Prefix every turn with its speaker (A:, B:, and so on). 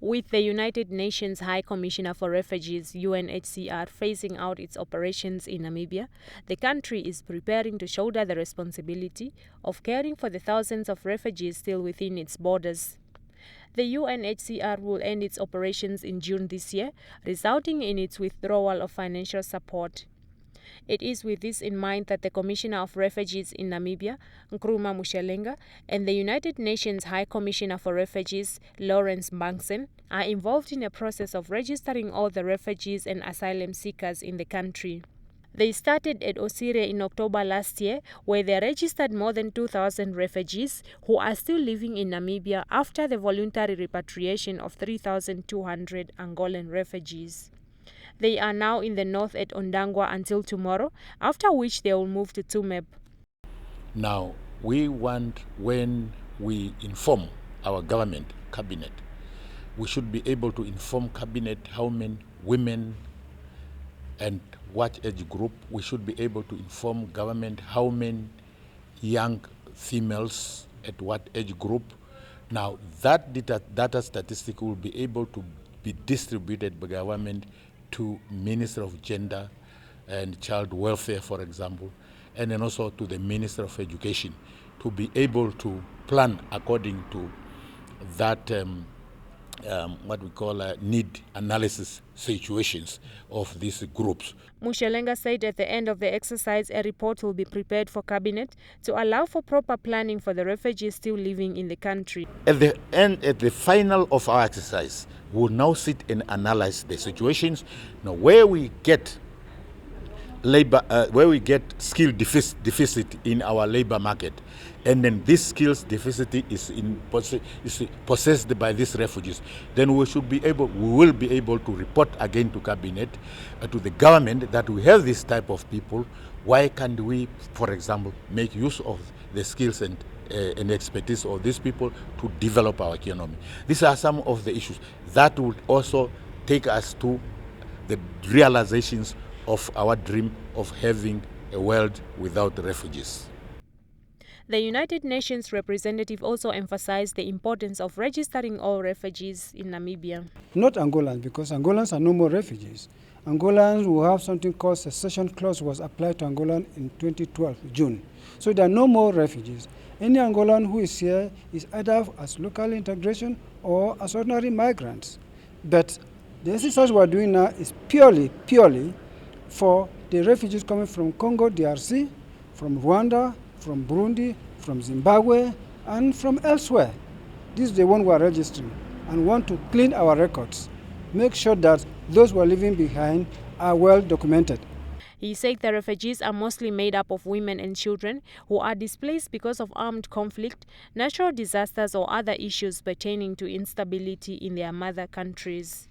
A: With the United Nations High Commissioner for Refugees, UNHCR, phasing out its operations in Namibia, the country is preparing to shoulder the responsibility of caring for the thousands of refugees still within its borders. The UNHCR will end its operations in June this year, resulting in its withdrawal of financial support. It is with this in mind that the Commissioner of Refugees in Namibia, Nkrumah Mushelenga, and the United Nations High Commissioner for Refugees, Lawrence Banksen, are involved in a process of registering all the refugees and asylum seekers in the country. They started at Osire in October last year, where they registered more than 2,000 refugees who are still living in Namibia after the voluntary repatriation of 3,200 Angolan refugees. They are now in the north at Ondangwa until tomorrow, after which they will move to Tsumeb.
B: Now, we want, when we inform our government, cabinet, we should be able to inform cabinet how many women and what age group. We should be able to inform government how many young females at what age group. Now, that data statistic will be able to be distributed by government to Minister of Gender and Child Welfare, for example, and then also to the Minister of Education, to be able to plan according to that what we call need analysis situations of these groups.
A: Mushelenga said at the end of the exercise, a report will be prepared for cabinet to allow for proper planning for the refugees still living in the country.
B: At the end, at the final of our exercise, we will now sit and analyze the situations. Now, where we get labor, where we get skill deficit in our labor market, and then this skills deficit is possessed by these refugees, then we will be able to report again to cabinet, to the government, that we have this type of people. Why can't we, for example, make use of the skills and expertise of these people to develop our economy? These are some of the issues that would also take us to the realizations of our dream of having a world without refugees.
A: The United Nations representative also emphasized the importance of registering all refugees in Namibia.
C: Not Angolans, because Angolans are no more refugees. Angolans who have something called cessation clause was applied to Angolan in 2012, June. So there are no more refugees. Any Angolan who is here is either as local integration or as ordinary migrants. But the exercise we are doing now is purely for the refugees coming from Congo, DRC, from Rwanda, from Burundi, from Zimbabwe, and from elsewhere. This is the one we are registering and want to clean our records, make sure that those who are leaving behind are well documented.
A: He said the refugees are mostly made up of women and children who are displaced because of armed conflict, natural disasters, or other issues pertaining to instability in their mother countries.